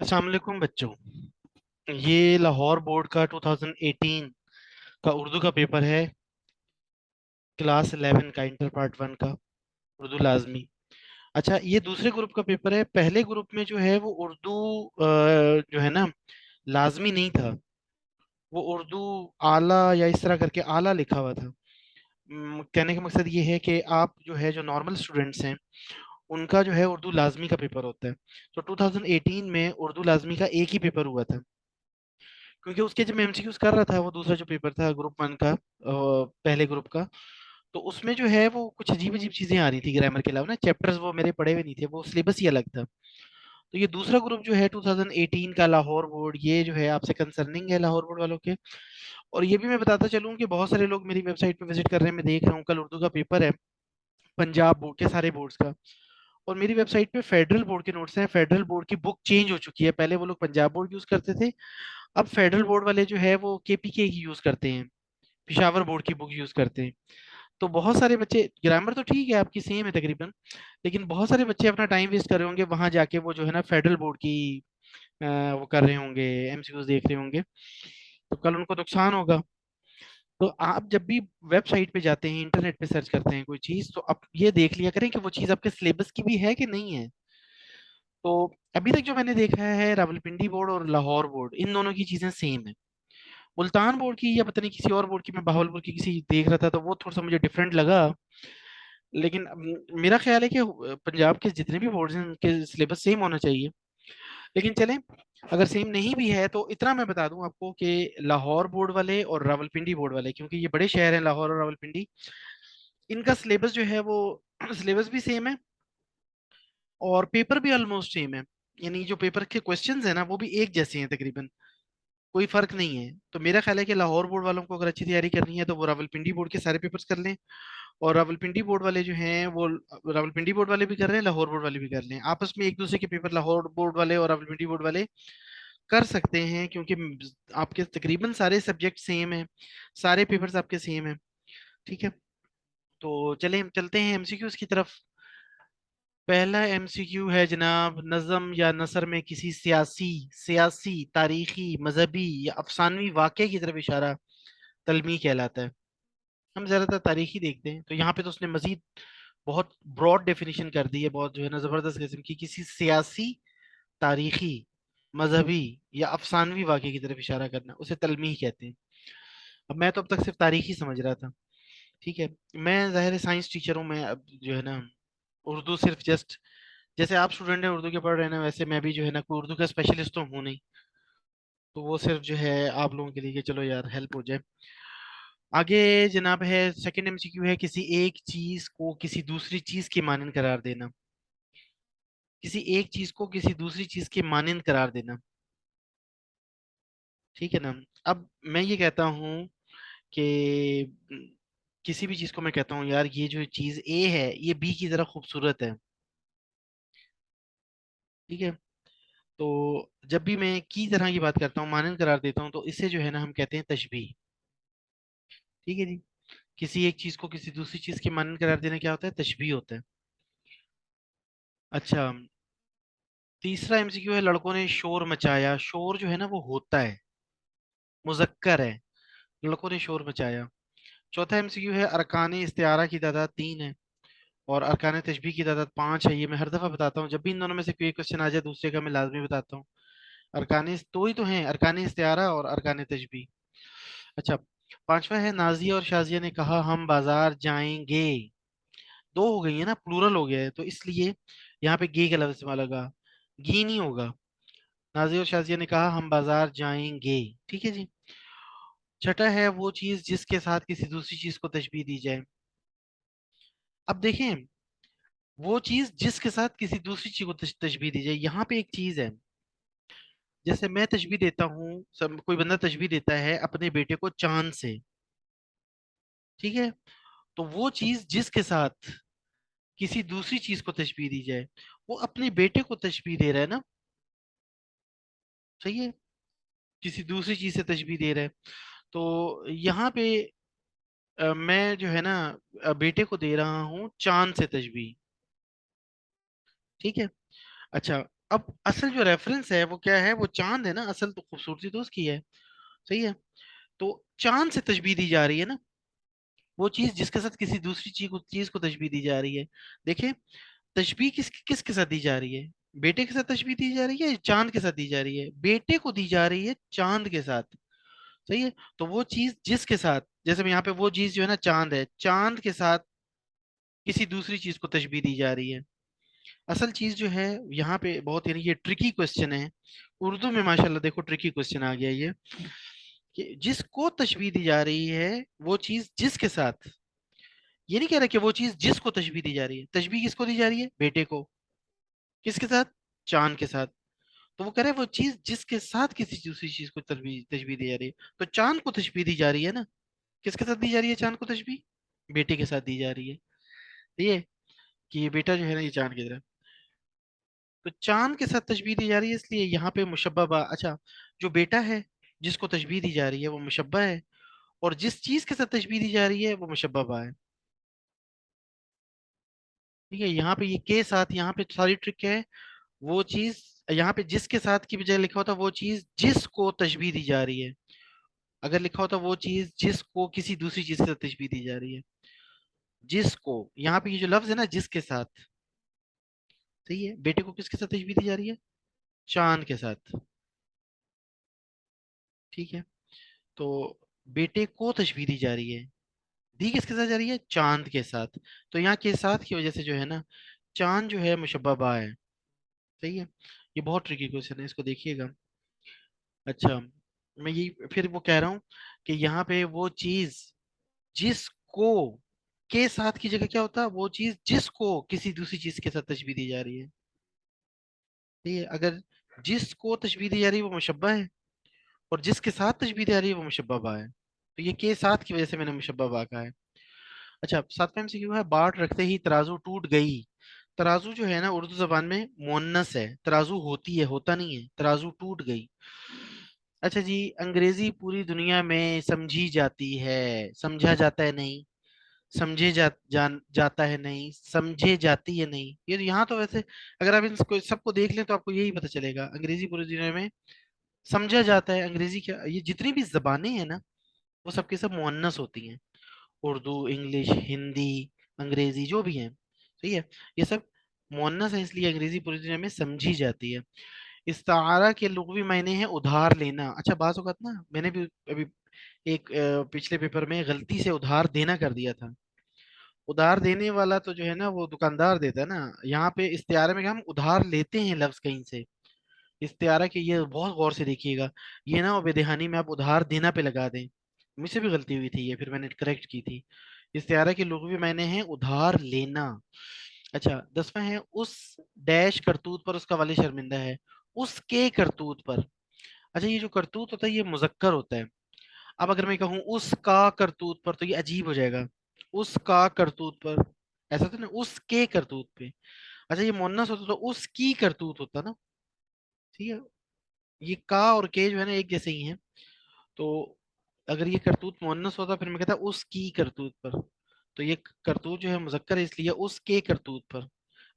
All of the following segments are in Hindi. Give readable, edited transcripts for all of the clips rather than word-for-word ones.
अस्सलाम वालेकुम बच्चों। ये लाहौर बोर्ड का 2018 का उर्दू का पेपर है। क्लास 11 का इंटर पार्ट 1 का उर्दू लाजमी। अच्छा, ये दूसरे ग्रुप का पेपर है। पहले ग्रुप में जो है वो उर्दू जो है ना, लाजमी नहीं था। वो उर्दू आला या इस तरह करके आला लिखा हुआ था। कहने का मकसद ये है कि आप जो है, जो नॉर्मल स्टूडेंट्स हैं, उनका जो है उर्दू लाजमी का पेपर होता है। तो 2018 में उर्दू लाजमी का एक ही पेपर हुआ था, क्योंकि उसके जब मैं एमसीक्यूज कर रहा था, वो दूसरा जो पेपर था ग्रुप 1 का, पहले ग्रुप का, तो उसमें जो है वो कुछ अजीब अजीब चीजें आ रही थी ग्रामर के अलावा ना। चैप्टर्स वो मेरे पढ़े हुए नहीं थे, वो सिलेबस ही अलग था। तो ये दूसरा ग्रुप जो है 2018 का लाहौर बोर्ड, ये जो है आपसे कंसर्निंग है लाहौर बोर्ड वालों के। और ये भी मैं बताता चलूँ कि बहुत सारे लोग मेरी वेबसाइट पे विजिट कर रहे हैं, मैं देख रहा हूँ। कल उर्दू का पेपर है, पंजाब बोर्ड के सारे बोर्ड्स का। और मेरी वेबसाइट पे फेडरल बोर्ड के नोट्स हैं। फेडरल बोर्ड की बुक चेंज हो चुकी है, पहले वो लोग पंजाब बोर्ड यूज करते थे, अब फेडरल बोर्ड वाले जो है वो केपीके की यूज करते हैं, पिशावर बोर्ड की बुक यूज करते हैं। तो बहुत सारे बच्चे, ग्रामर तो ठीक है आपकी सेम है तकरीबन, लेकिन बहुत सारे बच्चे अपना टाइम वेस्ट कर रहे होंगे वहां जाके, वो जो है ना फेडरल बोर्ड की वो कर रहे होंगे, एमसीक्यूज देख रहे होंगे। तो कल उनको नुकसान होगा। तो आप जब भी वेबसाइट पे जाते हैं, इंटरनेट पे सर्च करते हैं कोई चीज, तो आप ये देख लिया करें कि वो चीज आपके सिलेबस की भी है कि नहीं है। तो अभी तक जो मैंने देखा है, रावलपिंडी बोर्ड और लाहौर बोर्ड, इन दोनों की चीजें सेम है। मुल्तान बोर्ड की या पता नहीं किसी और बोर्ड की, मैं बहावलपुर की किसी देख रहा था, तो वो थोड़ा सा मुझे डिफरेंट लगा। लेकिन मेरा ख्याल है कि पंजाब के जितने भी बोर्ड हैं उनके सिलेबस सेम होना चाहिए। लेकिन चलें, अगर सेम नहीं भी है तो इतना मैं बता दूं आपको कि लाहौर बोर्ड वाले और रावलपिंडी बोर्ड वाले, क्योंकि ये बड़े शहर हैं लाहौर और रावलपिंडी, इनका सिलेबस जो है वो सिलेबस भी सेम है और पेपर भी ऑलमोस्ट सेम है। यानी जो पेपर के क्वेश्चंस है ना, वो भी एक जैसे हैं तकरीबन, कोई फर्क नहीं है। तो मेरा ख्याल है कि लाहौर बोर्ड वालों को अगर अच्छी तैयारी करनी है तो वो रावलपिंडी बोर्ड के सारे पेपर्स कर लें। और रावलपिंडी बोर्ड वाले जो हैं वो रावलपिंडी बोर्ड वाले भी कर रहे हैं, लाहौर बोर्ड वाले भी कर लें। आपस में एक दूसरे के पेपर लाहौर बोर्ड वाले और रावलपिंडी बोर्ड वाले कर सकते हैं, क्योंकि आपके तकरीबन सारे सब्जेक्ट सेम है, सारे पेपर्स आपके सेम है। ठीक है, तो चलें चलते हैं एमसीक्यूज की तरफ। पहला एमसीक्यू है जनाब, नज़म या नसर में किसी सियासी सियासी तारीखी मजहबी या अफसानवी वाक़े की तरफ इशारा तलमी कहलाता है। हम ज़्यादातर तारीखी देखते हैं, तो यहाँ पे तो उसने मजीद बहुत ब्रॉड डेफिनेशन कर दी है, बहुत जो है ना ज़बरदस्त किस्म की। किसी सियासी तारीखी मजहबी या अफसानवी वाक़े की तरफ इशारा करना, उसे तलमी कहते हैं। अब मैं तो अब तक सिर्फ तारीखी समझ रहा था। ठीक है, मैं ज़ाहिर साइंस टीचर हूँ, मैं अब जो है ना उर्दू सिर्फ जस्ट, जैसे आप स्टूडेंट हैं उर्दू के पढ़ रहे हैं ना, वैसे मैं भी जो है ना कोई उर्दू का स्पेशलिस्ट तो हूँ नहीं। तो वो सिर्फ जो है आप लोगों के लिए कि चलो यार हेल्प हो जाए। आगे जनाब है, सेकंड एमसीक्यू है, किसी एक चीज को किसी दूसरी चीज के मानंद करार देना। किसी एक चीज को किसी दूसरी चीज के मानंद करार देना। ठीक है ना। अब मैं ये कहता हूँ कि किसी भी चीज को मैं कहता हूँ यार, ये जो चीज ए है ये बी की तरह खूबसूरत है। ठीक है, तो जब भी मैं की तरह की बात करता हूँ, मानंद करार देता हूँ, तो इसे जो है ना हम कहते हैं तशबीह। ठीक है जी। किसी एक चीज को किसी दूसरी चीज के मानंद करार देना क्या होता है? तशबीह होता है। अच्छा, तीसरा एमसीक्यू है, लड़कों ने शोर मचाया। शोर जो है ना वो होता है, मुजक्कर है, लड़कों ने शोर मचाया। चौथा एमसीक्यू है, अरकान इस्तिआरा की तादाद 3 है और अरकान तशबीह की तादाद 5 है। ये मैं हर दफा बताता हूँ, जब भी इन दोनों में से कोई क्वेश्चन आ जाए दूसरे का मैं लाजमी बताता हूँ। अरकान दो ही तो हैं, अरकान इस्तिआरा और अरकान तशबीह। अच्छा, पांचवा है, नाजिया और शाजिया ने कहा हम बाजार जाएंगे। दो हो गई है ना, प्लूरल हो गया है, तो इसलिए यहाँ पे गे का लफ्ज इस्तेमाल होगा, गी नहीं होगा। नाजिया और शाजिया ने कहा हम बाजार जाएंगे। ठीक है जी। छठा है, वो चीज जिसके साथ किसी दूसरी चीज को तशबीह दी जाए। अब देखें, वो चीज जिसके साथ किसी दूसरी चीज को तशबीह दी जाए, यहाँ पे एक चीज है। जैसे मैं तशबीह देता हूँ, सब कोई बंदा तशबीह देता है अपने बेटे को चांद से। ठीक है, तो वो चीज जिसके साथ किसी दूसरी चीज को तशबीह दी जाए, वो अपने बेटे को तशबीह दे रहा है ना। सही है, किसी दूसरी चीज से तशबीह दे रहा है। तो यहाँ पे मैं जो है ना बेटे को दे रहा हूँ चांद से तशबीह। ठीक है। अच्छा, अब असल जो रेफरेंस है वो क्या है, वो चांद है ना, असल तो खूबसूरती तो उसकी है। सही है। तो चांद से तशबीह दी जा रही है ना, वो चीज जिसके साथ किसी दूसरी चीज को तशबीह दी जा रही है। देखिए, तशबीह किसके साथ दी जा रही है? बेटे के साथ तशबीह दी जा रही है, चांद के साथ दी जा रही है? बेटे को दी जा रही है चांद के साथ। सही है। तो वो चीज जिसके साथ, जैसे यहाँ पे वो चीज जो है ना चांद है, चांद के साथ किसी दूसरी चीज को तशबीह दी जा रही है। असल चीज जो है यहाँ पे बहुत, यानी ये ट्रिकी क्वेश्चन है। उर्दू में माशाल्लाह देखो ट्रिकी क्वेश्चन आ गया ये, कि जिसको तशबीह दी जा रही है वो चीज जिसके साथ, ये नहीं कह रहा कि वो चीज जिसको तशबीह दी जा रही है। तशबीह किसको दी जा रही है? बेटे को। किसके साथ? चांद के साथ। तो वो कह रहे हैं वो चीज जिसके साथ किसी दूसरी चीज को तशबीह तशबीह दी जा रही है। तो चांद को तशबीह दी जा रही है ना, किसके साथ दी जा रही है चांद को तशबीह? बेटे के साथ दी जा रही है। ये कि ये बेटा जो है ना ये चांद की तरह, तो चांद के साथ तशबीह दी जा रही है, इसलिए यहाँ पे मुशब्बा बा, अच्छा, जो बेटा है जिसको तशबीह दी जा रही है वो मुशब्बा है, और जिस चीज के साथ तशबीह दी जा रही है वो मुशब्बा बा है। ठीक है, यहाँ पे ये के साथ, यहाँ पे सारी ट्रिक है। वो चीज, यहाँ पे जिसके साथ की बजाय लिखा होता वो चीज जिसको तशबीह दी जा रही है। अगर लिखा होता वो चीज जिसको किसी दूसरी चीज के साथ तशबीह दी जा रही है। जिसको, यहाँ पे ये जो लफ्ज है ना जिसके साथ, सही है, बेटे को किसके साथ तशबीह दी जा रही है? चांद के साथ। ठीक है। तो बेटे को तशबीह दी जा रही है, दी किसके साथ जा रही है? चांद के साथ। तो यहाँ के साथ की वजह से जो है ना, चांद जो है मुशब्बा बा है। सही है। ये बहुत ट्रिकी क्वेश्चन है, इसको देखिएगा। अच्छा, मैं ये फिर वो कह रहा हूँ कि यहाँ पे वो चीज जिसको, के साथ की जगह क्या होता है? वो चीज जिसको किसी दूसरी चीज के साथ तशबीह दी जा रही है। ठीक है। अगर जिसको तशबीह दी जा रही है वो मुशब्बा है, और जिसके साथ तशबीह दी जा रही है वो मुशब्बा बा है। तो ये के साथ की वजह से मैंने मुशब्बा बा कहा है। अच्छा, सातवें से क्यों है, बाट रखते ही तराजू टूट गई। तराजू जो है ना उर्दू जबान में मुअन्नस है, तराजू होती है, होता नहीं है, तराजू टूट गई। अच्छा जी, अंग्रेजी पूरी दुनिया में समझी जाती है, समझा जाता है नहीं, जाता है नहीं, समझे जाती है नहीं। ये यहाँ तो वैसे अगर आप इन सबको देख लें तो आपको यही पता चलेगा, अंग्रेजी पूरी दुनिया में समझा जाता है। अंग्रेजी क्या, ये जितनी भी जबानें हैं ना वो सबके सब मुअन्नस होती हैं। उर्दू, इंग्लिश, हिंदी, अंग्रेजी जो भी हैं, सही है, ये सब मुअन्नस है, इसलिए अंग्रेजी पूरी दुनिया में समझी जाती है। इस्तारा के लुग़वी मायने हैं उधार लेना। अच्छा, बात होगा ना, मैंने भी अभी एक पिछले पेपर में गलती से उधार देना कर दिया था। उधार देने वाला तो जो है ना वो दुकानदार देता है ना, यहाँ पे इस्तियारे में हम उधार लेते हैं लफ्ज कहीं से। इस्तियारा के ये बहुत गौर से देखिएगा, ये ना वो बेदहानी में आप उधार देना पे लगा दें। मुझसे भी गलती हुई थी ये, फिर मैंने करेक्ट की थी। इस्तियारा के लुग़वी मायने हैं उधार लेना। अच्छा, 10वां है, उस डैश करतूत पर उसका वालिद शर्मिंदा है। उसके करतूत पर। अच्छा, ये जो करतूत होता है ये मुजक्कर होता है। अब अगर मैं कहूँ उसका करतूत पर तो ये अजीब हो जाएगा। उसका करतूत पर, ऐसा तो ना उसके करतूत पे। अच्छा, ये मुन्नस होता तो उसकी करतूत होता ना। ठीक है। ये का और के जो है ना एक जैसे ही हैं। तो अगर ये करतूत मुन्नस होता फिर मैं कहता उसकी करतूत पर। तो ये करतूत जो है मुजक्कर है, इसलिए उसके करतूत पर।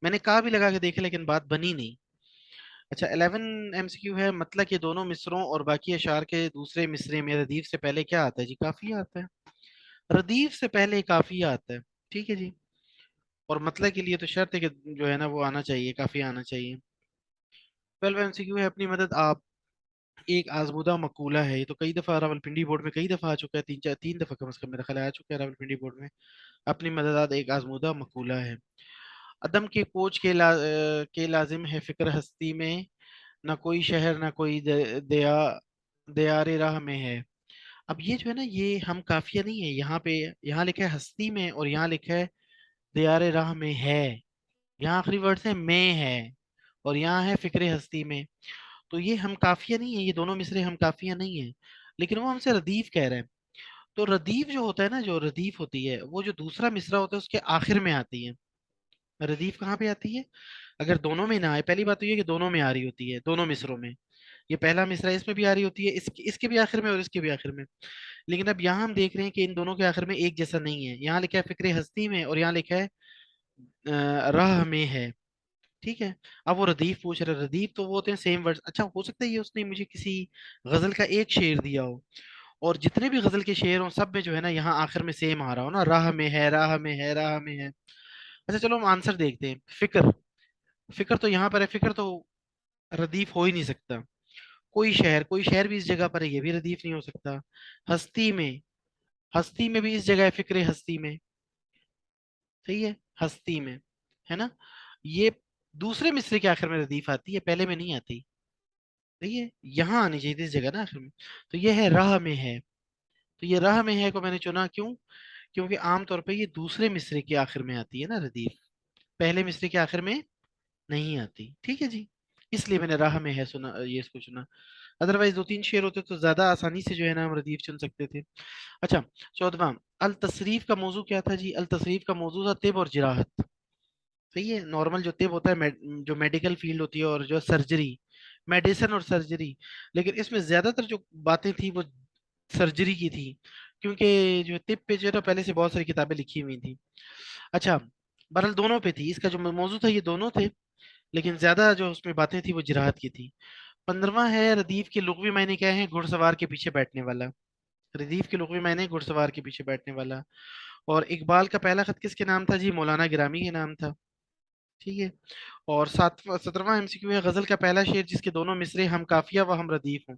मैंने का भी लगा के देखा लेकिन बात बनी नहीं। अच्छा, 11 एमसीक्यू है, मतलब कि दोनों मिसरों और बाकी अशार के दूसरे मिसरे में रदीफ से पहले क्या आता है जी? काफिया आता है। रदीफ से पहले काफिया आता है। ठीक है जी। और मतलब के लिए तो शर्त है कि जो है ना वो आना चाहिए, काफिया आना चाहिए। 12 एमसीक्यू है, अपनी मदद आप एक आजमूदा मकूला है। ये तो कई दफा रावलपिंडी बोर्ड में कई दफा आ चुका है, तीन दफा कम से कम मेरा ख्याल है आ चुका है रावलपिंडी बोर्ड में। अपनी मदद आप एक आजमूदा मकूला है। अदम के कोच के लाजिम है फिक्र हस्ती में, ना कोई शहर ना कोई दयारे राह में है। अब ये जो है ना ये हम काफिया नहीं है यहाँ पे। यहाँ लिखा है हस्ती में और यहाँ लिखा है दयारे राह में है। यहाँ आखिरी वर्ड से में है, और यहाँ है फिक्रे हस्ती में। तो ये हम काफिया नहीं है, ये दोनों मिसरे हम काफिया नहीं है। लेकिन वो हमसे रदीफ कह रहे हैं। तो रदीफ जो होता है ना, जो रदीफ होती है वो जो दूसरा मिसरा होता है उसके आखिर में आती है। रदीफ कहाँ पे आती है? अगर दोनों में ना आए, पहली बात तो ये कि दोनों में आ रही होती है, दोनों मिसरों में। ये पहला मिसरा इसमें भी आ रही होती है, इसके भी आखिर में और इसके भी आखिर में। लेकिन अब यहाँ हम देख रहे हैं कि इन दोनों के आखिर में एक जैसा नहीं है। यहाँ लिखा है फिक्रे हस्ती में और यहाँ लिखा है राह में है। ठीक है। अब वो रदीफ पूछ रहा है, रदीफ तो वो होते हैं सेम वर्ड्स। अच्छा, हो सकता है ये उसने मुझे किसी गजल का एक शेर दिया हो, और जितने भी गजल के शेर हो सब में जो है ना यहाँ आखिर में सेम आ रहा हो ना, राह में है, राह में है, राह में है। अच्छा चलो हम आंसर देखते हैं। फिक्र, फिक्र तो यहाँ पर है, फिक्र तो रदीफ हो ही नहीं सकता। कोई शहर भी इस जगह पर है, ये भी रदीफ नहीं हो सकता। हस्ती में, हस्ती में भी इस जगह है, फिक्र हस्ती में। सही है, हस्ती में, है ना। ये दूसरे मिसरे के आखिर में रदीफ आती है, पहले में नहीं आती। सही है, यहाँ आनी चाहिए थी इस जगह ना आखिर में। तो ये है राह में है। तो ये राह में है को मैंने चुना क्यों? क्योंकि आमतौर पे ये दूसरे मिसरे के आखिर में आती है ना रदीफ, पहले मिसरे के आखिर में नहीं आती। ठीक है जी, इसलिए मैंने राह में है सुना, ये इसको चुना। अदरवाइज दो तीन शेर होते तो ज्यादा आसानी से जो है ना हम रदीफ चुन सकते थे। अच्छा, चौदहवां, अल तसरीफ का मौजू क्या था जी? अल तसरीफ का मौजू था तिब और जिराहत। सही है, नॉर्मल जो तिब होता है जो मेडिकल फील्ड होती है, और जो सर्जरी, मेडिसिन और सर्जरी। लेकिन इसमें ज्यादातर जो बातें थी वो सर्जरी की थी, क्योंकि जो तिब पे जो है ना पहले से बहुत सारी किताबें लिखी हुई थी। अच्छा, बहरहाल दोनों पे थी, इसका जो मौजू था ये दोनों थे, लेकिन ज्यादा जो उसमें बातें थी वो जिराहत की थी। 15वां है, रदीफ के लुग़वी मायने क्या है? घुड़सवार के पीछे बैठने वाला। रदीफ के लुग़वी मायने घुड़सवार के पीछे बैठने वाला। और इकबाल का पहला खत किसके नाम था जी? मौलाना गिरामी के नाम था। ठीक है। और 17वां एमसीक्यू है, गजल का पहला शेर जिसके दोनों मिसरे हम काफिया व हम रदीफ हों।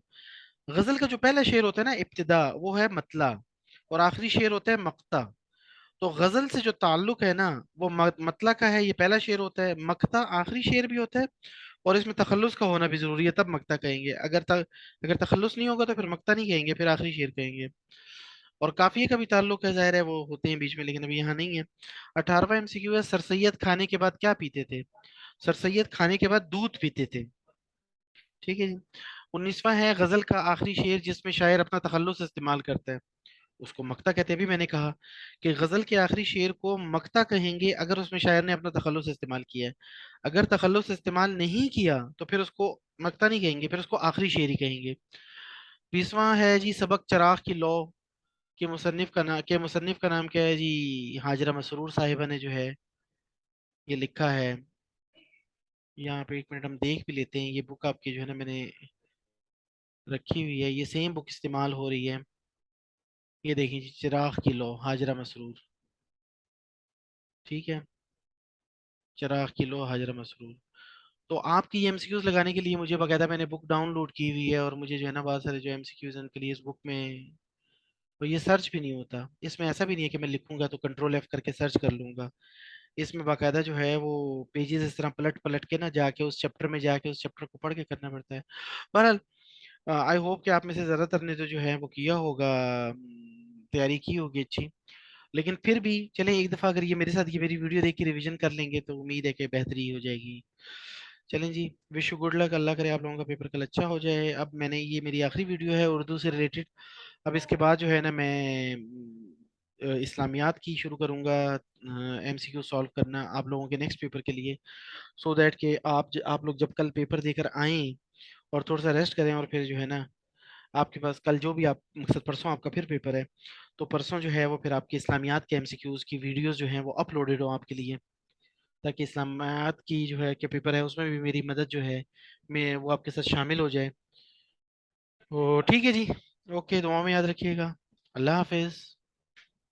गजल का जो पहला शेर होता है ना, इब्तिदा, वो है मतला, और आखिरी शेर होता है मक्ता। तो गजल से जो ताल्लुक है ना, वो मतला का है, ये पहला शेर होता है, मक्ता आखिरी शेर भी होता है। और इसमें तखल्लुस का होना भी जरूरी है, तब मक्ता कहेंगे। अगर तखल्लुस नहीं होगा तो फिर मक्ता नहीं कहेंगे, फिर आखिरी शेर कहेंगे। और काफिये का भी ताल्लुक है, जाहिर है वो होते हैं बीच में, लेकिन अभी यहाँ नहीं है। 18वां एमसीक्यू है, सर सैयद खाने के बाद क्या पीते थे? सर सैयद खाने के बाद दूध पीते थे। ठीक है जी। 19वां है, गजल का आखिरी शेर जिसमें शायर अपना तखल्लुस इस्तेमाल करता है, उसको मक्ता कहते हैं। भी मैंने कहा कि गजल के आखिरी शेर को मक्ता कहेंगे अगर उसमें शायर ने अपना तखल्लुस इस्तेमाल किया है। अगर तखल्लुस इस्तेमाल नहीं किया तो फिर उसको मक्ता नहीं कहेंगे, फिर उसको आखिरी शेर ही कहेंगे। 20वां है जी, सबक चराग की लौ के मुसन्निफ का नाम क्या है जी? हाजरा मसरूर साहिबा ने जो है ये लिखा है। यहाँ पे एक मिनट हम देख भी लेते हैं, ये बुक आपकी जो है ना मैंने रखी हुई है, ये सेम बुक इस्तेमाल हो रही है। ये देखिए जी, चिराग की लौ, हाजरा मसरूर। ठीक है, चिराग की लौ, हाजरा मसरूर। तो आपकी ये एमसीक्यूज लगाने के लिए मुझे बकायदा मैंने बुक डाउनलोड की हुई है, और मुझे जो है ना बहुत सारे जो एमसीक्यूज हैं उनके लिए इस बुक में, तो ये सर्च भी नहीं होता इसमें। ऐसा भी नहीं है कि मैं लिखूंगा तो कंट्रोल एफ करके सर्च कर लूंगा। इसमें बाकायदा जो है वो पेजेस इस तरह पलट पलट के ना जाके उस चैप्टर में जाके उस चैप्टर को पढ़ के करना पड़ता है। बहरहाल, आई होप कि आप में से ज्यादातर ने तो जो है वो किया होगा, तैयारी की होगी अच्छी। लेकिन फिर भी चले एक दफा अगर ये मेरे साथ ये मेरी वीडियो देख के रिवीजन कर लेंगे तो उम्मीद है कि बेहतरी हो जाएगी। चलें जी, विश यू गुड लक, अल्लाह करे आप लोगों का पेपर कल अच्छा हो जाए। अब मैंने, ये मेरी आखिरी वीडियो है उर्दू से रिलेटेड। अब इसके बाद जो है ना मैं इस्लामियात की शुरू करूँगा, एमसीक्यू सॉल्व करना आप लोगों के नेक्स्ट पेपर के लिए, सो दैट कि आप लोग जब कल पेपर देकर आएँ और थोड़ा सा रेस्ट करें, और फिर जो है ना आपके पास कल जो भी आप मकसद परसों आपका फिर पेपर है, तो परसों जो है वो फिर आपके इस्लामियात के एमसीक्यूज की वीडियोस जो हैं वो अपलोडेड हो आपके लिए, ताकि इस्लामियात की जो है के पेपर है उसमें भी मेरी मदद जो है मैं वो आपके साथ शामिल हो जाए। तो ठीक है जी, ओके, दुआ में याद रखिएगा। अल्लाह हाफिज़।